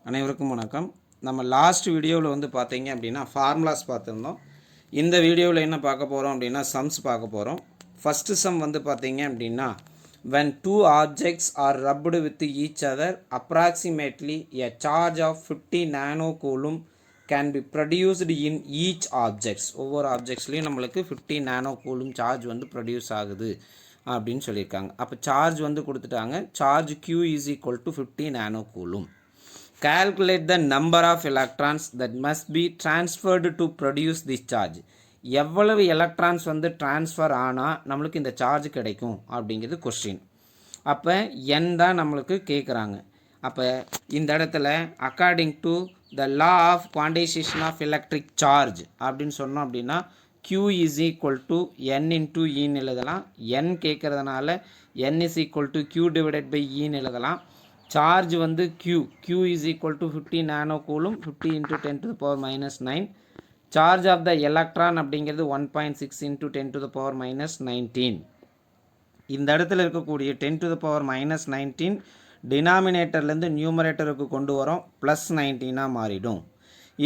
அனைவருக்கும் வணக்கம். நம்ம லாஸ்ட் வீடியோவில் வந்து பார்த்தீங்க அப்படின்னா ஃபார்முலாஸ் பார்த்துருந்தோம். இந்த வீடியோவில் என்ன பார்க்க போகிறோம் அப்படின்னா சம்ஸ் பார்க்க போகிறோம். ஃபஸ்ட்டு சம் வந்து பார்த்தீங்க அப்படின்னா when two objects are rubbed with each other approximately a charge of 50 nanocoulomb can be produced in each objects. ஒவ்வொரு ஆப்ஜெக்ட்ஸ்லேயும் நம்மளுக்கு 50 nanocoulomb சார்ஜ் வந்து ப்ரொடியூஸ் ஆகுது அப்படின்னு சொல்லியிருக்காங்க. அப்போ சார்ஜ் வந்து கொடுத்துட்டாங்க. Charge Q is equal to 50 nanocoulomb. Calculate the number of electrons that must be transferred to produce this charge. எவ்வளவு எலக்ட்ரான்ஸ் வந்து ட்ரான்ஸ்ஃபர் ஆனால் நம்மளுக்கு இந்த சார்ஜ் கிடைக்கும் அப்படிங்கிறது கொஸ்டின். அப்போ n தான் நம்மளுக்கு கேட்குறாங்க. அப்போ இந்த இடத்துல according to the law of quantization of electric charge அப்படின்னு சொன்னோம் அப்படின்னா Q is equal to n into Eன்னு எழுதலாம். n கேட்குறதுனால n is equal to Q divided by Eன்னு எழுதலாம். சார்ஜ் வந்து Q is equal to 50 nanocoulomb, 50 into 10 to the power minus 9. Charge of the electron அப்படிங்கிறது 1.6 into 10 to the power minus 19. இந்த இடத்துல இருக்கக்கூடிய 10 to the power minus 19 டினாமினேட்டர்லேருந்து நியூமரேட்டருக்கு கொண்டு வரோம், plus 19ஆக மாறிடும்.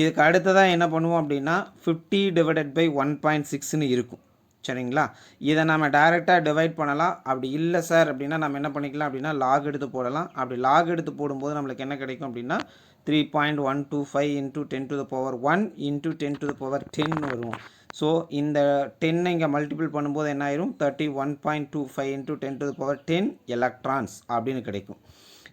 இதுக்கு அடுத்ததாக என்ன பண்ணுவோம் அப்படின்னா 50 divided by 1.6ன்னு இருக்கும். சரிங்களா? இதை நம்ம டைரெக்டாக டிவைட் பண்ணலாம். அப்படி இல்லை சார் அப்படின்னா நம்ம என்ன பண்ணிக்கலாம் அப்படின்னா லாக் எடுத்து போடலாம். அப்படி லாக் எடுத்து போடும்போது நம்மளுக்கு என்ன கிடைக்கும் அப்படின்னா 3.125 into 10 to the power 1 into 10 to the power 10 வரும். ஸோ இந்த 10 இங்கே மல்டிபிள் பண்ணும்போது என்ன ஆயிரும் 31.25 into 10 to the power 10 electrons அப்படின்னு கிடைக்கும்.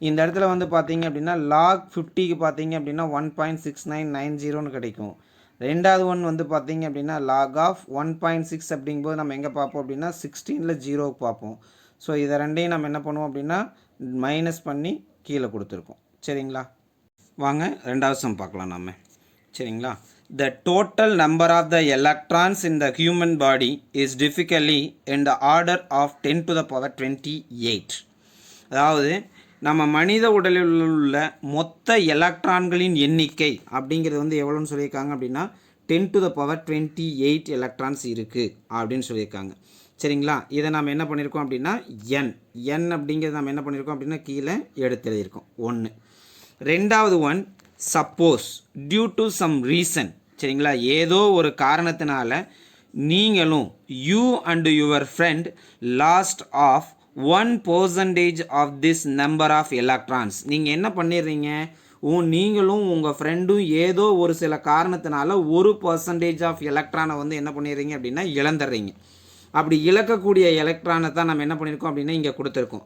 இந்த இடத்துல வந்து பார்த்தீங்க அப்படின்னா லாக் 50க்கு பார்த்தீங்க அப்படின்னா 1.6990ன்னு கிடைக்கும். ரெண்டாவது ஒன் வந்து பார்த்தீங்க அப்படின்னா லாக் ஆஃப் 1.6 அப்படிங்கும்போது நம்ம எங்கே பார்ப்போம் அப்படின்னா 16ல் 0க்கு பார்ப்போம். ஸோ இதை ரெண்டையும் நம்ம என்ன பண்ணுவோம் அப்படின்னா மைனஸ் பண்ணி கீழே கொடுத்துருக்கோம். சரிங்களா? வாங்க ரெண்டாவது சம் பார்க்கலாம் நம்ம. சரிங்களா? The total number of the electrons in the human body is typically in the order of 10 to the power 28. அதாவது நம்ம மனித உடலில் உள்ள மொத்த எலக்ட்ரான்களின் எண்ணிக்கை அப்படிங்கிறது வந்து எவ்வளோன்னு சொல்லியிருக்காங்க அப்படின்னா 10 to the power 28 எலக்ட்ரான்ஸ் இருக்குது அப்படின்னு சொல்லியிருக்காங்க. சரிங்களா? இதை நம்ம என்ன பண்ணியிருக்கோம் அப்படின்னா n அப்படிங்கிறது நம்ம என்ன பண்ணியிருக்கோம் அப்படின்னா கீழே எடுத்து எழுதியிருக்கோம் 1. ரெண்டாவது one suppose due to some reason. சரிங்களா? ஏதோ ஒரு காரணத்தினால நீங்களும் you and your friend lost of 1% of this number of electrons. நீங்கள் என்ன பண்ணிடுறீங்க, நீங்களும் உங்கள் ஃப்ரெண்டும் ஏதோ ஒரு சில காரணத்தினால 1% ஆஃப் எலக்ட்ரானை வந்து என்ன பண்ணிடுறீங்க அப்படின்னா இழந்துடுறீங்க. அப்படி இழக்கக்கூடிய எலக்ட்ரானை தான் நம்ம என்ன பண்ணியிருக்கோம் அப்படின்னா இங்கே கொடுத்துருக்கோம்.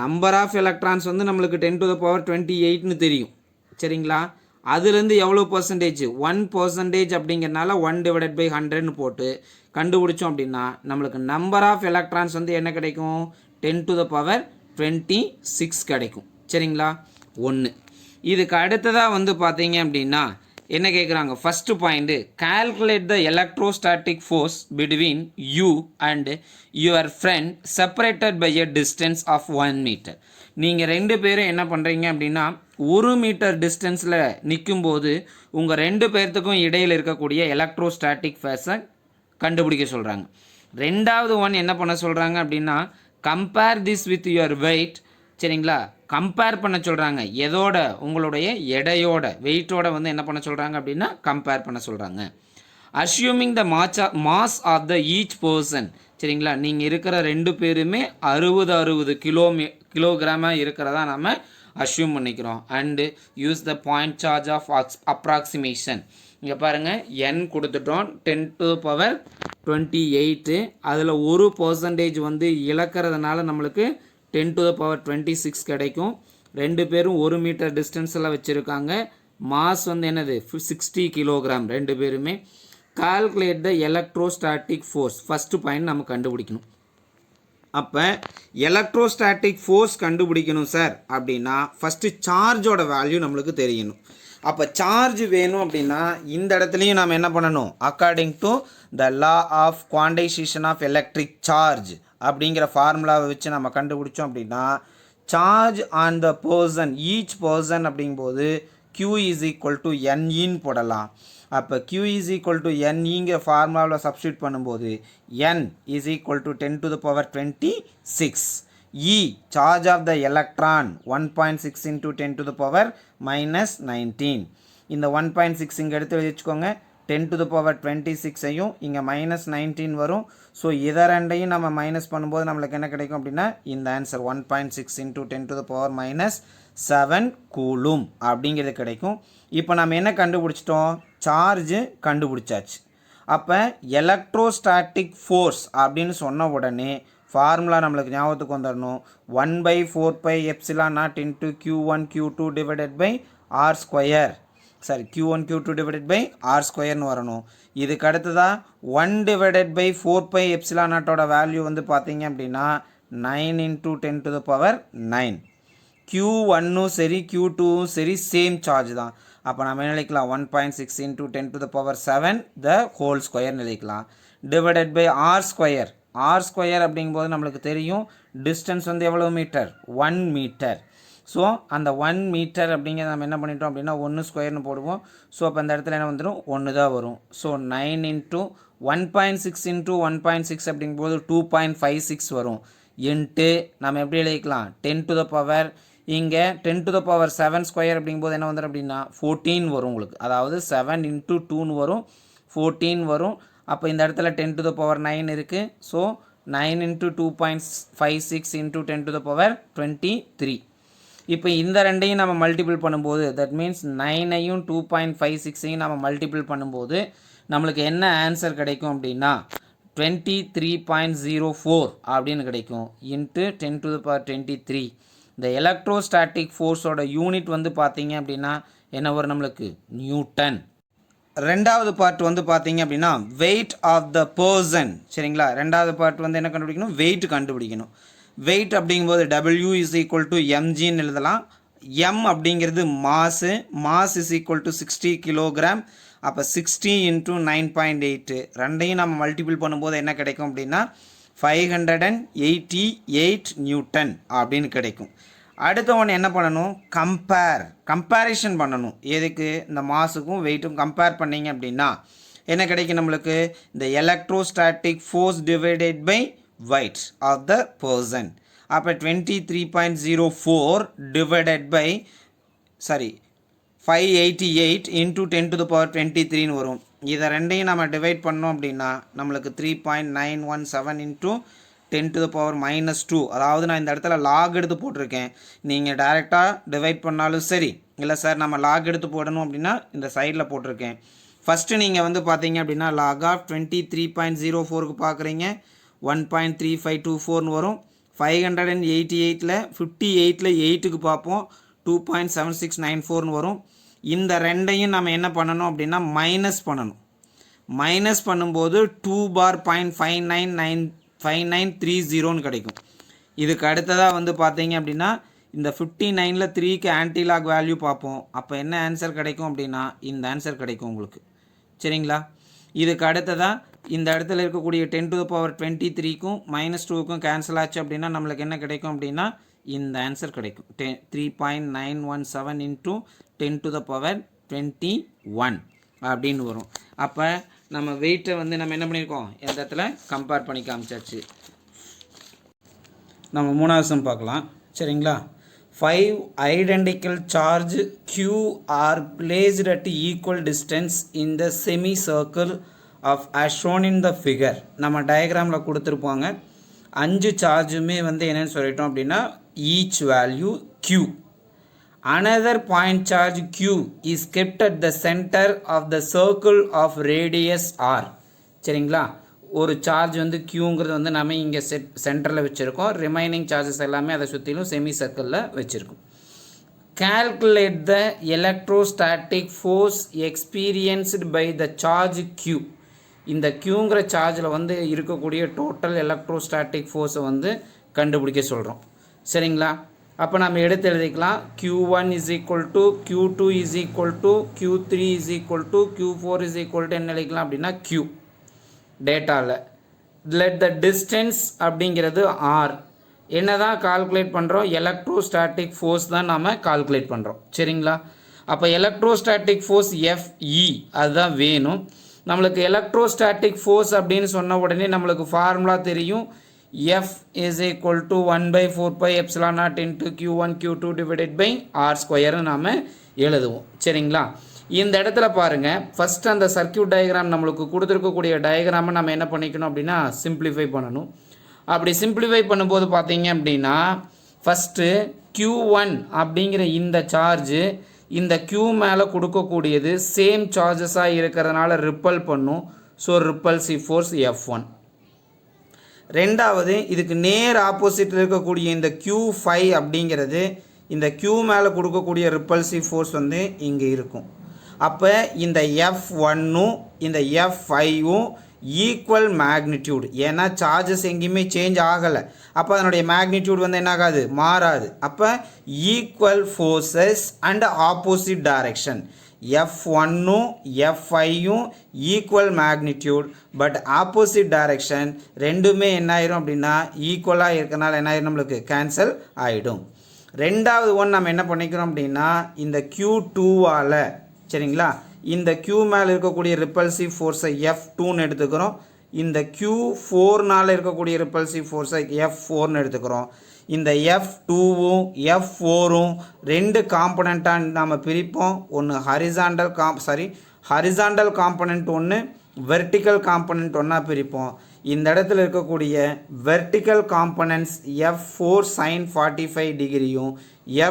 நம்பர் ஆஃப் எலக்ட்ரான்ஸ் வந்து நம்மளுக்கு 10 to the power 28ன்னு தெரியும். சரிங்களா? அதுலேருந்து எவ்வளோ பர்சன்டேஜ் 1% அப்படிங்கிறனால 1 divided by 100ன்னு போட்டு கண்டுபிடிச்சோம் அப்படின்னா நம்மளுக்கு நம்பர் ஆஃப் எலக்ட்ரான்ஸ் வந்து என்ன கிடைக்கும் 10 to the power 26 கிடைக்கும். சரிங்களா? 1. இதுக்கு அடுத்ததாக வந்து பார்த்தீங்க அப்படின்னா என்ன கேட்குறாங்க, first point calculate the electrostatic force between you and your friend separated by a distance of 1 metre. நீங்கள் ரெண்டு பேரும் என்ன பண்ணுறீங்க அப்படின்னா 1 மீட்டர் டிஸ்டன்ஸில் நிற்கும்போது உங்கள் ரெண்டு பேர்த்துக்கும் இடையில் இருக்கக்கூடிய எலக்ட்ரோஸ்டாட்டிக் ஃபோர்ஸை கண்டுபிடிக்க சொல்கிறாங்க. ரெண்டாவது ஒன் என்ன பண்ண சொல்கிறாங்க அப்படின்னா compare this with your wait. சரிங்களா? கம்பேர் பண்ண சொல்கிறாங்க. எதோட, உங்களுடைய எடையோட, வெயிட்டோட வந்து என்ன பண்ண சொல்கிறாங்க அப்படின்னா கம்பேர் பண்ண சொல்கிறாங்க. Assuming the mass of the each person. சரிங்களா? நீங்கள் இருக்கிற ரெண்டு பேருமே 60 கிலோகிராமாக இருக்கிறதா நம்ம அஸ்யூம் பண்ணிக்கிறோம். And use the point charge of approximation. இங்கே பாருங்கள் n கொடுத்துட்டோம் 10 to the power 28. அதில் 1% வந்து இழக்கிறதுனால நம்மளுக்கு 10 to the power 26 கிடைக்கும். ரெண்டு பேரும் 1 மீட்டர் டிஸ்டன்ஸில் வச்சுருக்காங்க. மாஸ் வந்து என்னது 60 கிலோகிராம் ரெண்டு பேருமே. Calculate the electrostatic force. First point நம்ம கண்டுபிடிக்கணும். அப்போ எலக்ட்ரோஸ்டாட்டிக் ஃபோர்ஸ் கண்டுபிடிக்கணும் சார் அப்படின்னா ஃபஸ்ட்டு சார்ஜோட வேல்யூ நம்மளுக்கு தெரியணும். அப்போ சார்ஜ் வேணும் அப்படின்னா இந்த இடத்துலையும் நாம் என்ன பண்ணணும், according to the law of quantization of electric charge அப்படிங்கிற ஃபார்முலாவை வச்சு நம்ம கண்டுபிடிச்சோம் அப்படின்னா charge on the person each person அப்படிங்கும்போது Q is equal to NEன்னு போடலாம். அப்போ Q is equal to NEங்கிற ஃபார்முலாவில் சப்ஸ்டியூட் பண்ணும்போது N is equal to 10 to the power 26. E, charge of the electron 1.6 into 10 to the power minus 19. இந்த 1.6 இங்கே எடுத்து வச்சுக்கோங்க. 10 to the power 26 ஐயும் இங்கே மைனஸ் 19 வரும். ஸோ இதை ரெண்டையும் நம்ம மைனஸ் பண்ணும்போது நம்மளுக்கு என்ன கிடைக்கும் அப்படின்னா இந்த answer 1.6 into 10 to the power minus 7 coulomb அப்படிங்கிறது கிடைக்கும். இப்போ நம்ம என்ன கண்டுபிடிச்சிட்டோம்? சார்ஜு கண்டுபிடிச்சாச்சு. அப்போ எலக்ட்ரோஸ்டாட்டிக் ஃபோர்ஸ் அப்படின்னு சொன்ன உடனே ஃபார்முலா நம்மளுக்கு ஞாபகத்துக்கு வந்துடணும். 1/4 epsilon naught into q1 q2 divided by r square. சரி, q1 q2 divided by r squareன்னு வரணும். இதுக்கு அடுத்ததா 1 divided by 4 epsilon naught value வந்து பார்த்தீங்க அப்படின்னா 9 into 10 to the power 9. q1ம் சரி q2ம் சரி சேம் சார்ஜ் தான். அப்போ நம்ம என்ன எழுதிக்கலாம்? 1.6 into 10 to the power 7 the whole square எழுதிக்கலாம். divided by r square. r square அப்படிங்கும்போது நம்மளுக்கு தெரியும் டிஸ்டன்ஸ் வந்து எவ்வளோ மீட்டர்? 1 மீட்டர். ஸோ அந்த 1 மீட்டர் அப்படிங்கிறத நம்ம என்ன பண்ணிட்டோம் அப்படின்னா 1 ஸ்கொயர்னு போடுவோம். ஸோ அப்போ அந்த இடத்துல என்ன வந்துடும்? 1 தான் வரும். ஸோ 9 into 1.6 into 1.6 அப்படிங்கும்போது 2.56 வரும். இன்ட்டு நம்ம எப்படி எழுதிக்கலாம்? 10 to the power இங்கே 10 to the power 7 ஸ்கொயர் அப்படிங்கும்போது என்ன வந்துடும் அப்படின்னா 14 வரும் உங்களுக்கு. அதாவது 7 into 2ன்னு வரும், 14 வரும். அப்போ இந்த இடத்துல 10 to the power 9 இருக்குது. So 9 into 2.56 into 10 to the power 23. இப்போ இந்த ரெண்டையும் நம்ம மல்டிபிள் பண்ணும்போது தட் மீன்ஸ் 9ஐயும் 2.56ஐயும் நம்ம மல்டிபிள் பண்ணும்போது நம்மளுக்கு என்ன ஆன்சர் கிடைக்கும் அப்படின்னா 23.04 அப்படின்னு கிடைக்கும். Into 10 to the power 23. இந்த எலக்ட்ரோஸ்டாட்டிக் ஃபோர்ஸோட யூனிட் வந்து பார்த்தீங்க அப்படின்னா என்ன வரும் நம்மளுக்கு? நியூட்டன். ரெண்டாவது பார்ட் வந்து பார்த்தீங்க அப்படின்னா வெயிட் ஆஃப் த பர்சன். சரிங்களா? ரெண்டாவது பார்ட் வந்து என்ன கண்டுபிடிக்கணும்? வெயிட் கண்டுபிடிக்கணும். வெயிட் அப்படிங்கும்போது W is equal to mgன்னு எழுதலாம். m அப்படிங்கிறது மாசு, mass is equal to 60 kilogram. அப்போ 60 into 9.8 ரெண்டையும் நம்ம மல்டிபிள் பண்ணும்போது என்ன கிடைக்கும் அப்படின்னா 588 நியூட்டன் அப்படின்னு கிடைக்கும். அடுத்த ஒன்று என்ன பண்ணணும்? கம்பேரிஷன் பண்ணணும். எதுக்கு? இந்த மாஸுக்கும் வெயிட்டும் கம்பேர் பண்ணிங்க அப்படின்னா என்ன கிடைக்கும் நம்மளுக்கு? இந்த electrostatic force divided by weight of the person. அப்போ 23.04 divided by 588 into 10 to the power 23ன்னு வரும். இதை ரெண்டையும் நம்ம டிவைட் பண்ணோம் அப்படின்னா நம்மளுக்கு 3.917 into 10 to the power minus 2. அதாவது நான் இந்த இடத்துல லாக் எடுத்து போட்டிருக்கேன். நீங்கள் டைரெக்டாக டிவைட் பண்ணாலும் சரி, இல்லை சார் நம்ம லாக் எடுத்து போடணும் அப்படின்னா இந்த சைடில் போட்டிருக்கேன். ஃபஸ்ட்டு நீங்கள் வந்து பார்த்தீங்க அப்படின்னா லாக் ஆஃப் 23.04க்கு பார்க்குறீங்க 1.3524ன்னு வரும். 588ல் 58ல் 8க்கு பார்ப்போம் 2.7694ன்னு வரும். இந்த ரெண்டையும் நம்ம என்ன பண்ணணும் அப்படின்னா மைனஸ் பண்ணணும். மைனஸ் பண்ணும்போது 2 பார் 0.5930ன்னு கிடைக்கும். இதுக்கு அடுத்ததாக வந்து பார்த்தீங்க அப்படின்னா இந்த 59ல் 3க்கு ஆன்டிலாக் வேல்யூ பார்ப்போம். அப்போ என்ன ஆன்சர் கிடைக்கும் அப்படின்னா இந்த ஆன்சர் கிடைக்கும் உங்களுக்கு. சரிங்களா? இதுக்கு அடுத்ததாக இந்த இடத்துல இருக்கக்கூடிய 10 to the power 23க்கும் -2க்கும் கேன்சல் ஆச்சு அப்படின்னா நம்மளுக்கு என்ன கிடைக்கும் அப்படின்னா இந்த ஆன்சர் கிடைக்கும். 3.917 into 10 to the power 21 அப்படின்னு வரும். அப்போ நம்ம வெயிட்டை வந்து நம்ம என்ன பண்ணியிருக்கோம்? இந்த இடத்துல கம்பேர் பண்ணி காமிச்சாச்சு. நம்ம மூணாவது சம் பார்க்கலாம். சரிங்களா? 5 identical charge Q are placed at equal distance in the semicircle of as shown in the figure. நம்ம டயக்ராமில் கொடுத்துருப்பாங்க. 5 சார்ஜுமே வந்து என்னென்னு சொல்லிட்டோம் அப்படின்னா each value Q. Another point charge Q is kept at the center of the circle of radius R. சரிங்களா? ஒரு charge வந்து Qங்கிறது வந்து நம்ம இங்கே சென்டரில் வச்சுருக்கோம். ரிமைனிங் சார்ஜஸ் எல்லாமே அதை சுற்றிலும் செமி சர்க்கிளில் வச்சுருக்கோம். Calculate the electrostatic force experienced by the charge Q. இந்த Qங்கிற சார்ஜில் வந்து இருக்கக்கூடிய டோட்டல் எலக்ட்ரோஸ்டாட்டிக் ஃபோர்ஸை வந்து கண்டுபிடிக்க சொல்கிறோம். சரிங்களா? அப்போ நம்ம எடுத்து எழுதிக்கலாம். Q1 is equal to Q2 is equal to Q3 is equal to Q4 is equal to என்ன எழுதிக்கலாம் அப்படின்னா Q டேட்டாவில். லெட் த டிஸ்டன்ஸ் அப்படிங்கிறது R. என்ன தான் கால்குலேட் பண்ணுறோம்? எலக்ட்ரோஸ்டாட்டிக் ஃபோர்ஸ் தான் நாம் கால்குலேட் பண்ணுறோம். சரிங்களா? அப்போ எலக்ட்ரோஸ்டாட்டிக் ஃபோர்ஸ் FE அதுதான் வேணும் நம்மளுக்கு. எலக்ட்ரோஸ்டாட்டிக் ஃபோர்ஸ் அப்படின்னு சொன்ன உடனே நம்மளுக்கு ஃபார்முலா தெரியும். F is equal to 1 by 4 pi epsilon naught into Q1 Q2 divided by R square நாம் எழுதுவோம். சரிங்களா? இந்த இடத்துல பாருங்க, ஃபர்ஸ்ட் அந்த சர்க்யூட் டயக்ராம் நம்மளுக்கு கொடுத்துருக்கக்கூடிய டயக்ராமை நம்ம என்ன பண்ணிக்கணும் அப்படின்னா சிம்பிளிஃபை பண்ணணும். அப்படி சிம்பிளிஃபை பண்ணும்போது பார்த்தீங்க அப்படின்னா ஃபஸ்ட்டு Q1 அப்படிங்கிற இந்த சார்ஜு இந்த Q மேலே கொடுக்கக்கூடியது சேம் சார்ஜஸாக இருக்கிறதுனால ரிப்பல் பண்ணும். So repulsive force F1. ரெண்டாவது இதுக்கு நேர் ஆப்போசிட்டில் இருக்கக்கூடிய இந்த Q5 அப்படிங்கிறது இந்த Q மேலே கொடுக்கக்கூடிய ரிப்பல்சிவ் ஃபோர்ஸ் வந்து இங்கே இருக்கும். அப்போ இந்த F1ம் இந்த F5ம் ஈக்குவல் மேக்னிடியூட். ஏன்னா சார்ஜஸ் எங்கேயுமே சேஞ்ச் ஆகலை. அப்போ அதனுடைய மேக்னிடியூட் வந்து என்ன ஆகாது, மாறாது. அப்போ equal forces and opposite direction. F1ம் F5ம் equal magnitude but opposite direction. ரெண்டுமே என்ன ஆயிரும் அப்படின்னா ஈக்குவலாக இருக்கனால என்ன ஆயிரும், நம்மளுக்கு கேன்சல் ஆகிடும். ரெண்டாவது ஒன் நம்ம என்ன பண்ணிக்கிறோம் அப்படின்னா இந்த Q2வால், சரிங்களா, இந்த Q மேலே இருக்கக்கூடிய ரிப்பல்சிவ் ஃபோர்ஸை F2ன்னு எடுத்துக்கிறோம். இந்த Q4னால் இருக்கக்கூடிய ரிப்பல்சிவ் ஃபோர்ஸை F4ன்னு எடுத்துக்கிறோம். இந்த F2வும் F4ம் ரெண்டு காம்பனண்ட்டாக நாம் பிரிப்போம். ஒன்று ஹரிசாண்டல் காம்பனண்ட் ஒன்று, வெர்டிக்கல் காம்பனண்ட் ஒன்றா பிரிப்போம். இந்த இடத்துல இருக்கக்கூடிய vertical components F4 sin 45 டிகிரியும்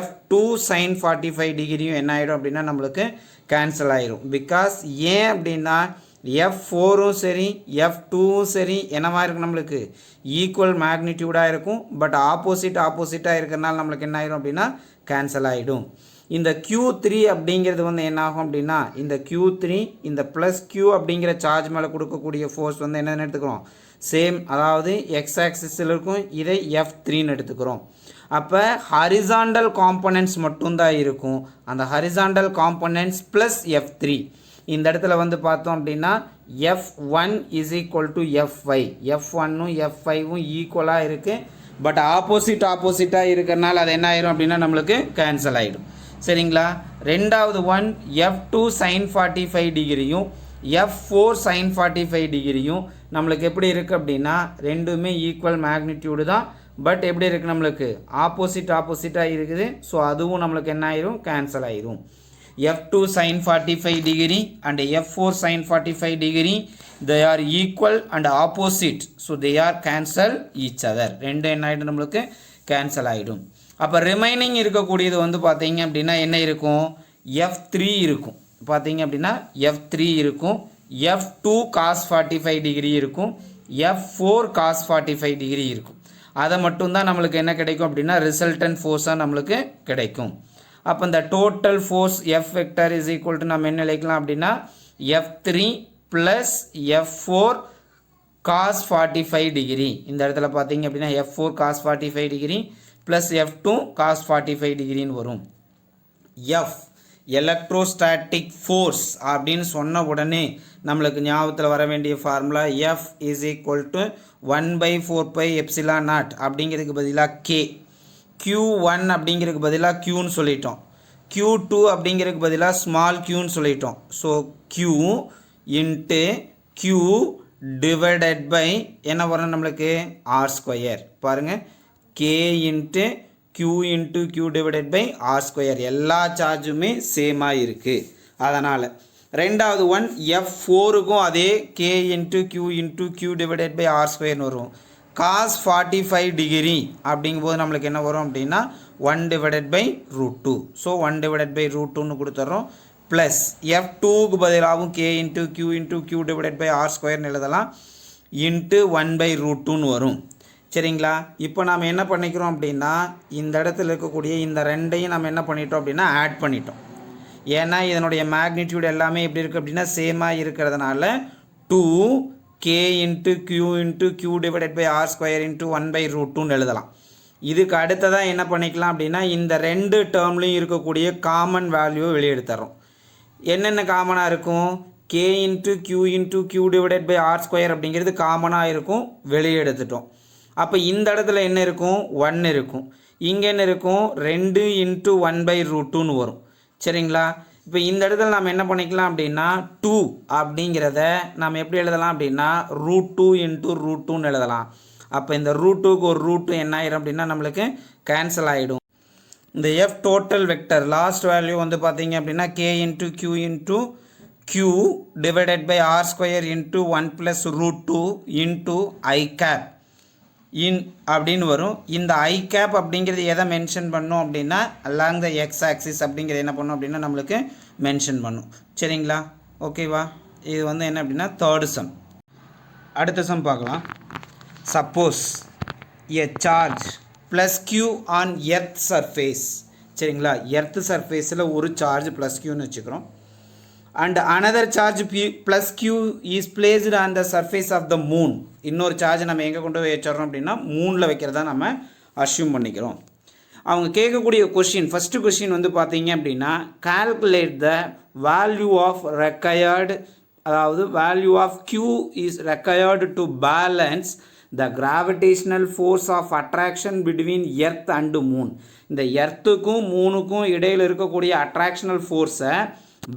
F2 sin 45 டிகிரியும் என்ன ஆகிடும் அப்படின்னா நம்மளுக்கு கேன்சல் ஆகிடும். பிகாஸ் ஏன் அப்படின்னா F4ம் சரி F2வும் சரி என்னவா இருக்கும், நம்மளுக்கு ஈக்குவல் மேக்னிடியூடாக இருக்கும். பட் ஆப்போசிட்டாக இருக்கிறனால நம்மளுக்கு என்ன ஆகிடும் அப்படின்னா கேன்சல் ஆகிடும். இந்த Q3 அப்படிங்கிறது வந்து என்ன ஆகும் அப்படின்னா இந்த Q3 இந்த ப்ளஸ் Q அப்படிங்கிற சார்ஜ் மேலே கொடுக்கக்கூடிய ஃபோர்ஸ் வந்து என்னென்னு எடுத்துக்கிறோம், சேம், அதாவது எக்ஸ் ஆக்சிஸில் இருக்கும். இதை F3ன்னு எடுத்துக்கிறோம். அப்போ ஹரிசாண்டல் காம்பனன்ட்ஸ் மட்டும்தான் இருக்கும். அந்த ஹரிசாண்டல் காம்பனன்ட்ஸ் ப்ளஸ் F3. இந்த இடத்துல வந்து பார்த்தோம் அப்படின்னா F1 is equal to F5. F1ம் F5ம் ஈக்குவலாக இருக்குது. பட் ஆப்போசிட்டாக இருக்கிறனால அது என்ன ஆயிரும் அப்படின்னா நம்மளுக்கு கேன்சல் ஆகிடும். சரிங்களா? ரெண்டாவது one F2 sin 45 டிகிரியும் F4 sin 45 டிகிரியும் நம்மளுக்கு எப்படி இருக்குது அப்படின்னா ரெண்டுமே ஈக்குவல் மேக்னிடியூடு தான். பட் எப்படி இருக்குது, நம்மளுக்கு ஆப்போசிட்டாக இருக்குது. ஸோ அதுவும் நம்மளுக்கு என்ன ஆயிரும், கேன்சல் ஆயிரும். F2 sin 45 degree and F4 sin 45 degree, they are equal and opposite. So they are cancel each other. ரெண்டு என்ன ஆகிடும், நம்மளுக்கு கேன்சல் ஆகிடும். அப்போ ரிமைனிங் இருக்கக்கூடியது வந்து பார்த்தீங்க அப்படின்னா என்ன இருக்கும், F3 இருக்கும். பார்த்தீங்க அப்படின்னா F3 இருக்கும். F2 cos 45 டிகிரி இருக்கும். F4 cos 45 டிகிரி இருக்கும். அதை மட்டும்தான் நம்மளுக்கு என்ன கிடைக்கும் அப்படின்னா ரிசல்டன்ட் ஃபோர்ஸாக நம்மளுக்கு கிடைக்கும். அப்போ இந்த total force F vector is equal to நம்ம என்ன நினைக்கலாம் அப்படின்னா F3 plus F4 cos 45 degree. இந்த இடத்துல பார்த்தீங்க அப்படின்னா F4 cos 45 degree plus F2 cos 45 டிகிரின்னு வரும். F எலக்ட்ரோஸ்டாட்டிக் ஃபோர்ஸ் அப்படின்னு சொன்ன உடனே நம்மளுக்கு ஞாபகத்தில் வர வேண்டிய formula F is equal to 1/4 pi epsilon not அப்படிங்கிறதுக்கு பதிலாக K. Q1 அப்படிங்கிறதுக்கு பதிலாக Qன்னு சொல்லிட்டோம். Q2 அப்படிங்கிறதுக்கு பதிலாக ஸ்மால் Qன்னு சொல்லிட்டோம். So Q into Q divided by என்ன வரும் நம்மளுக்கு R ஸ்கொயர். பாருங்கள், K into Q divided by R square. எல்லா சார்ஜுமே சேமாக இருக்குது. அதனால் ரெண்டாவது ஒன் F4க்கும் அதே K into Q divided by R ஸ்கொயர்னு வரும். cos 45 டிகிரி அப்படிங்கும்போது நம்மளுக்கு என்ன வரும் அப்படின்னா 1 divided by √2. So 1 divided by √2ன்னு கொடுத்துட்றோம். ப்ளஸ் F2க்கு பதிலாகவும் K into Q divided by R ஸ்கொயர்னு எழுதலாம். இன்ட்டு 1/√2ன்னு வரும். சரிங்களா? இப்போ நாம் என்ன பண்ணிக்கிறோம் அப்படின்னா இந்த இடத்துல இருக்கக்கூடிய இந்த ரெண்டையும் நம்ம என்ன பண்ணிட்டோம் அப்படின்னா ஆட் பண்ணிட்டோம். ஏன்னா இதனுடைய மேக்னிடியூட் எல்லாமே எப்படி இருக்குது அப்படின்னா சேமாக இருக்கிறதுனால 2K into Q divided by R square into 1/√2ன்னு எழுதலாம். இதுக்கு அடுத்ததாக என்ன பண்ணிக்கலாம் அப்படின்னா இந்த ரெண்டு டேர்ம்லையும் இருக்கக்கூடிய காமன் வேல்யூவை வெளியே எடுத்துறோம். என்னென்ன காமனாக இருக்கும், K into Q divided by R square அப்படிங்கிறது காமனாக இருக்கும், வெளியே எடுத்துட்டோம். அப்போ இந்த இடத்துல என்ன இருக்கும், 1 இருக்கும். இங்கே என்ன இருக்கும், 2 இன்ட்டு 1/√2ன்னு வரும். சரிங்களா? இப்போ இந்த இடத்துல நம்ம என்ன பண்ணிக்கலாம் அப்படின்னா 2 அப்படிங்கிறத நம்ம எப்படி எழுதலாம் அப்படின்னா √2 இன்ட்டு √2ன்னு எழுதலாம். அப்போ இந்த ரூட்டுக்கு ஒரு ரூட்டு என்ன ஆயிரும் அப்படின்னா நம்மளுக்கு கேன்சல் ஆகிடும். இந்த F total vector last value வந்து பார்த்தீங்க அப்படின்னா k into q into q divided by R square into 1 plus root 2 into I cap இன் அப்படின்னு வரும். இந்த ஐ கேப் அப்படிங்கிறது எதை மென்ஷன் பண்ணும் அப்படின்னா அலாங் த எக்ஸ் ஆக்சிஸ் அப்படிங்கிறது என்ன பண்ணும் அப்படின்னா நம்மளுக்கு மென்ஷன் பண்ணும். சரிங்களா, ஓகேவா? இது வந்து என்ன அப்படின்னா தேர்டு சம். அடுத்த சம் பார்க்கலாம். Suppose a charge plus q on earth surface. சரிங்களா, எர்த் சர்ஃபேஸில் ஒரு சார்ஜ் ப்ளஸ் க்யூன்னு வச்சுக்கிறோம். and another charge plus q is placed on the surface of the moon. இன்னொரு சார்ஜ் நம்ம எங்கே கொண்டு போய் வச்சிடறோம் அப்படின்னா மூனில் வைக்கிறதா நம்ம அஷ்யூம் பண்ணிக்கிறோம். அவங்க கேட்கக்கூடிய கொஷின், ஃபஸ்ட்டு கொஷின் வந்து பார்த்தீங்க அப்படின்னா calculate the value of required, அதாவது value of q is required to balance the gravitational force of attraction between earth and moon. இந்த எர்த்துக்கும் மூனுக்கும் இடையில் இருக்கக்கூடிய அட்ராக்ஷனல் ஃபோர்ஸை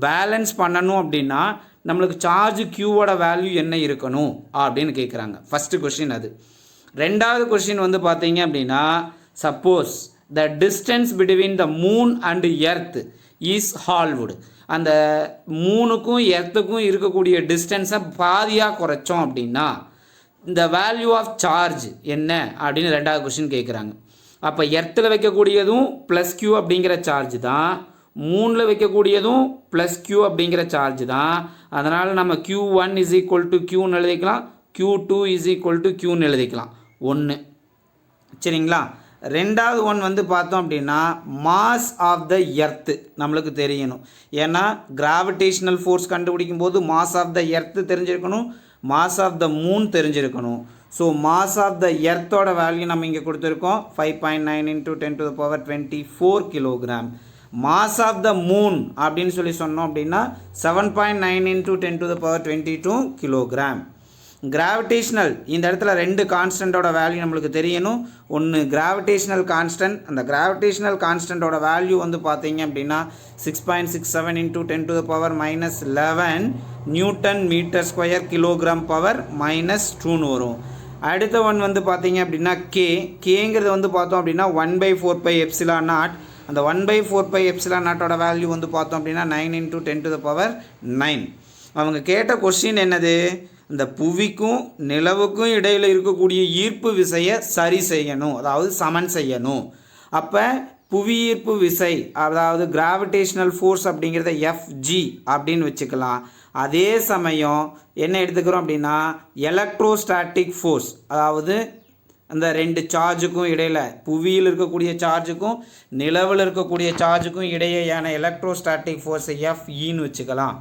பேலன்ஸ் பண்ணணும் அப்படின்னா நம்மளுக்கு சார்ஜ் க்யூவோட வேல்யூ என்ன இருக்கணும் அப்படின்னு கேட்குறாங்க. ஃபஸ்ட்டு கொஷின் அது. ரெண்டாவது கொஷின் வந்து பார்த்தீங்க அப்படின்னா suppose the distance between the moon and earth is ஹால்வுட். அந்த மூனுக்கும் எர்த்துக்கும் இருக்கக்கூடிய டிஸ்டன்ஸை பாதியாக குறைச்சோம் அப்படின்னா இந்த வேல்யூ ஆஃப் சார்ஜ் என்ன அப்படின்னு ரெண்டாவது கொஷின் கேட்குறாங்க. அப்போ எர்த்தில் வைக்கக்கூடியதும் ப்ளஸ் க்யூ அப்படிங்கிற சார்ஜ் தான், மூணில் வைக்கக்கூடியதும் ப்ளஸ் க்யூ அப்படிங்கிற சார்ஜ் தான். அதனால் நம்ம q1 இஸ் ஈக்குவல் டு க்யூன்னு எழுதிக்கலாம், q2 இஸ் ஈக்குவல் டு க்யூன்னு எழுதிக்கலாம். ஒன்று. சரிங்களா, ரெண்டாவது ஒன் வந்து பார்த்தோம் அப்படின்னா மாஸ் ஆஃப் த எர்த்து நம்மளுக்கு தெரியணும். ஏன்னா கிராவிடேஷனல் ஃபோர்ஸ் கண்டுபிடிக்கும் போது மாஸ் ஆஃப் த எர்த்து தெரிஞ்சிருக்கணும், மாஸ் ஆஃப் த மூன் தெரிஞ்சிருக்கணும். ஸோ மாஸ் ஆஃப் த எர்த்தோட வேல்யூ நம்ம இங்கே கொடுத்துருக்கோம் 5.9 × 10⁻24 kilogram. Mass of the moon அப்படின்னு சொல்லி சொன்னோம் அப்படின்னா 7.9 × 10⁻22 கிலோகிராம். கிராவிடேஷ்னல் இந்த இடத்துல ரெண்டு கான்ஸ்டண்ட்டோட வேல்யூ நம்மளுக்கு தெரியணும். ஒன்று கிராவிடேஷ்னல் கான்ஸ்டன்ட், அந்த கிராவிடேஷ்னல் கான்ஸ்டண்ட்டோட வேல்யூ வந்து பார்த்தீங்க அப்படின்னா 6.67 × 10⁻−11 newton metre square kilogram power -2ன்னு வரும். அடுத்த ஒன் வந்து பார்த்தீங்க அப்படின்னா கேங்கிறது வந்து பார்த்தோம் அப்படின்னா 1/4πε0. அந்த 1/4πε0 வேல்யூ வந்து பார்த்தோம் அப்படின்னா 9 × 10⁻9. அவங்க கேட்ட கொஸ்டின் என்னது, இந்த புவிக்கும் நிலவுக்கும் இடையில் இருக்கக்கூடிய ஈர்ப்பு விசையை சரி செய்யணும், அதாவது சமன் செய்யணும். அப்போ புவியீர்ப்பு விசை அதாவது கிராவிடேஷனல் ஃபோர்ஸ் அப்படிங்கிறத FG அப்படின்னு வச்சுக்கலாம். அதே சமயம் என்ன எடுத்துக்கிறோம் அப்படின்னா எலக்ட்ரோஸ்டாட்டிக் ஃபோர்ஸ், அதாவது அந்த ரெண்டு சார்ஜுக்கும் இடையில் புவியில் இருக்கக்கூடிய சார்ஜுக்கும் நிலவில் இருக்கக்கூடிய சார்ஜுக்கும் இடையேயான எலக்ட்ரோஸ்டாட்டிக் ஃபோர்ஸை FEன்னு வச்சுக்கலாம்.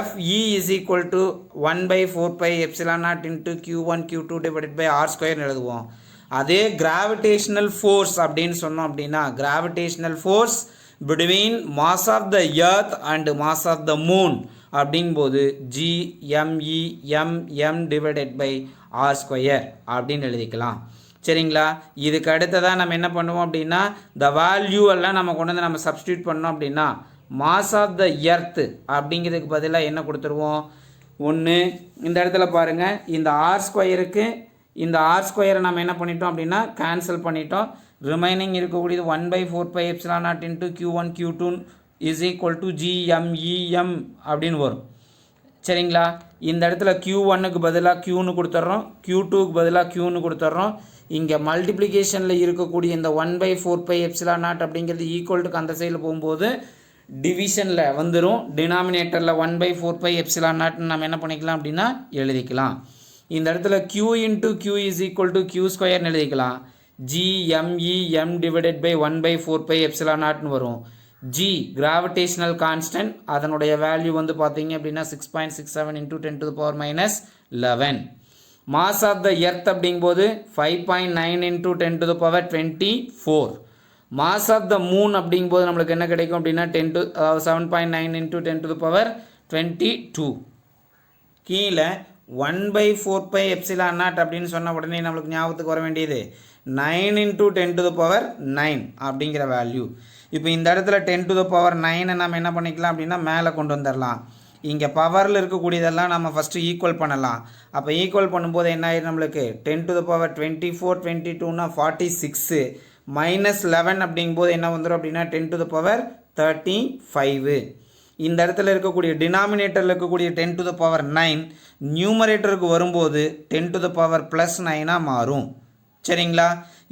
FE is equal to 1/4πε0 × q1 q2 divided by r² எழுதுவோம். அதே கிராவிடேஷனல் ஃபோர்ஸ் அப்படின்னு சொன்னோம் அப்படின்னா gravitational force between mass of the earth and mass of the moon அப்படிங்கும்போது GMEM டிவைடட் பை r² அப்படின்னு எழுதிக்கலாம். சரிங்களா, இதுக்கு அடுத்ததாக நம்ம என்ன பண்ணுவோம் அப்படின்னா த வேல்யூ எல்லாம் நம்ம கொண்டு வந்து நம்ம சப்ஸ்டியூட் பண்ணோம் அப்படின்னா மாஸ் ஆஃப் த எர்த் அப்படிங்கிறதுக்கு பதிலாக என்ன கொடுத்துருவோம், ஒன்று இந்த இடத்துல பாருங்கள், இந்த r²க்கு இந்த r² நம்ம என்ன பண்ணிட்டோம் அப்படின்னா கேன்சல் பண்ணிட்டோம். ரிமைனிங் இருக்கக்கூடியது 1/4πε0 × q1 q2 is equal to GMEM அப்படின்னு வரும். சரிங்களா, இந்த இடத்துல q1க்கு பதிலாக க்யூன்னு கொடுத்துட்றோம், q2க்கு பதிலாக க்யூன்னு கொடுத்துட்றோம். இங்கே மல்டிப்ளிகேஷனில் இருக்கக்கூடிய இந்த 1/4πε0 அப்படிங்கிறது ஈக்குவல்ட்டுக்கு அந்த சைடில் போகும்போது டிவிஷனில் வந்துடும். டினாமினேட்டரில் 1/4πε0 நம்ம என்ன பண்ணிக்கலாம் அப்படின்னா எழுதிக்கலாம். இந்த இடத்துல q × q is equal to q² எழுதிக்கலாம். GMEM டிவைடட் பை 1/4πε0 வரும். G கிராவிடேஷனல் கான்ஸ்டன்ட், அதனுடைய வேல்யூ வந்து பார்த்தீங்க அப்படின்னா 6.67 × 10⁻11. மாஸ் ஆஃப் த எர்த் அப்படிங்கும்போது 5.9 × 10⁻24. மாஸ் ஆஃப் த மூன் அப்படிங்கும்போது நம்மளுக்கு என்ன கிடைக்கும் அப்படின்னா 7.9 × 10⁻22. கீழே 1/4πε0 அப்படின்னு சொன்ன உடனே நம்மளுக்கு ஞாபகத்துக்கு வர வேண்டியது 9 × 10⁻9 அப்படிங்கிற வேல்யூ. இப்போ இந்த இடத்துல 10⁻9 நம்ம என்ன பண்ணிக்கலாம் அப்படின்னா மேலே கொண்டு வந்துடலாம். இங்கே பவரில் இருக்கக்கூடியதெல்லாம் நம்ம ஃபஸ்ட்டு ஈக்குவல் பண்ணலாம். அப்போ ஈக்குவல் பண்ணும்போது என்ன ஆயிடும் நம்மளுக்கு 10⁻24 22னா 46 -11 அப்படிங்கும்போது என்ன வந்துடும் அப்படின்னா 10⁻35. இந்த இடத்துல இருக்கக்கூடிய டினாமினேட்டரில் இருக்கக்கூடிய 10⁻9 நியூமரேட்டருக்கு வரும்போது 10⁻+9 மாறும். சரிங்களா?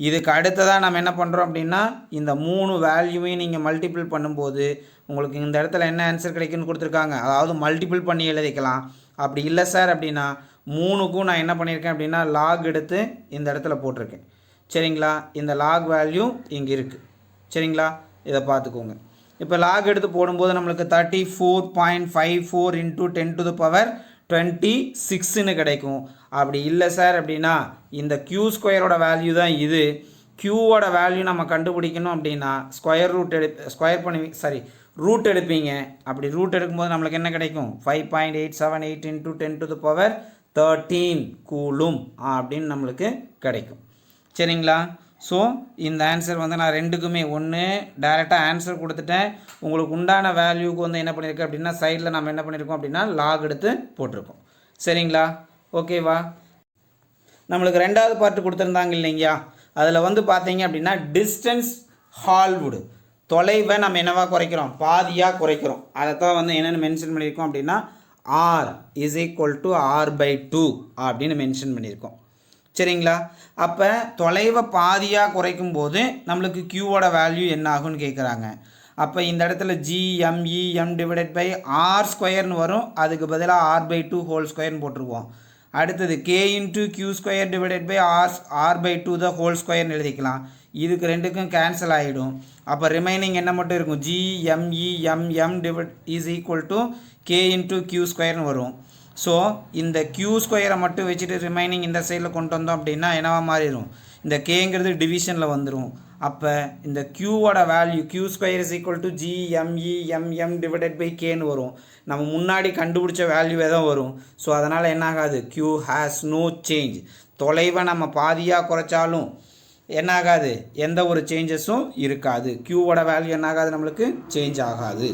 இதுக்கு அடுத்ததாக நம்ம என்ன பண்ணுறோம் அப்படின்னா இந்த 3 வேல்யூவையும் நீங்கள் மல்டிபிள் பண்ணும்போது உங்களுக்கு இந்த இடத்துல என்ன ஆன்சர் கிடைக்குன்னு கொடுத்துருக்காங்க. அதாவது மல்டிபிள் பண்ணி எழுதிக்கலாம். அப்படி இல்லை சார் அப்படின்னா 3க்கும் நான் என்ன பண்ணியிருக்கேன் அப்படின்னா லாக் எடுத்து இந்த இடத்துல போட்டிருக்கேன். சரிங்களா? இந்த லாக் வேல்யூ இங்கே இருக்குது. சரிங்களா? இதை பார்த்துக்கோங்க. இப்போ லாக் எடுத்து போடும்போது நம்மளுக்கு 34.54 × 10⁻26ன்னு கிடைக்கும். அப்படி இல்லை சார் அப்படின்னா இந்த Q² வேல்யூ தான் இது. Qவோட வேல்யூ நம்ம கண்டுபிடிக்கணும் அப்படின்னா ரூட் எடுப்பீங்க. அப்படி ரூட் எடுக்கும்போது நம்மளுக்கு என்ன கிடைக்கும்? 5.878 × 10⁻13 கூலும் அப்படின்னு நம்மளுக்கு கிடைக்கும். சரிங்களா? ஸோ இந்த ஆன்சர் வந்து நான் ரெண்டுக்குமே ஒன்று டைரெக்டாக ஆன்சர் கொடுத்துட்டேன். உங்களுக்கு உண்டான வேல்யூக்கு வந்து என்ன பண்ணியிருக்கேன் அப்படின்னா சைடில் நம்ம என்ன பண்ணியிருக்கோம் அப்படின்னா லாக் எடுத்து போட்டிருக்கோம். சரிங்களா? ஓகேவா? நம்மளுக்கு ரெண்டாவது பார்ட்டு கொடுத்துருந்தாங்க இல்லைங்கயா, அதில் வந்து பார்த்தீங்க அப்படின்னா டிஸ்டன்ஸ் ஹால்வுட், தொலைவை நம்ம என்னவா குறைக்கிறோம்? பாதியாக குறைக்கிறோம். அதை தான் வந்து என்னென்னு மென்ஷன் பண்ணியிருக்கோம் அப்படின்னா R = R/2 அப்படின்னு மென்ஷன் பண்ணியிருக்கோம். சரிங்களா? அப்போ தொலைவை பாதியாக குறைக்கும் போது நம்மளுக்கு Qவோட வேல்யூ என்ன ஆகும்னு கேட்குறாங்க. அப்போ இந்த இடத்துல GMEM/R² வரும். அதுக்கு பதிலாக R/2² போட்டுருவோம். அடுத்தது K × Q² R/2² எழுதிக்கலாம். இதுக்கு ரெண்டுக்கும் கேன்சல் ஆகிடும். அப்போ ரிமைனிங் என்ன மட்டும் இருக்கும்? GMEMM K × Q² வரும். ஸோ இந்த Q² மட்டும் வச்சுட்டு ரிமைனிங் இந்த சைடில் கொண்டு வந்தோம் அப்படின்னா என்னவா மாறிடும்? இந்த கேங்கிறது டிவிஷனில் வந்துடும். அப்போ இந்த Qவோட வேல்யூ Q² GMEMM Kன்னு வரும். நம்ம முன்னாடி கண்டுபிடிச்ச வேல்யூவே தான் வரும். ஸோ அதனால் என்ன ஆகாது? Q has no change. தொலைவை நம்ம பாதியாக குறைச்சாலும் என்ன ஆகாது? எந்த ஒரு சேஞ்சஸும் இருக்காது. Qவோட வேல்யூ என்ன ஆகாது? நம்மளுக்கு சேஞ்ச் ஆகாது.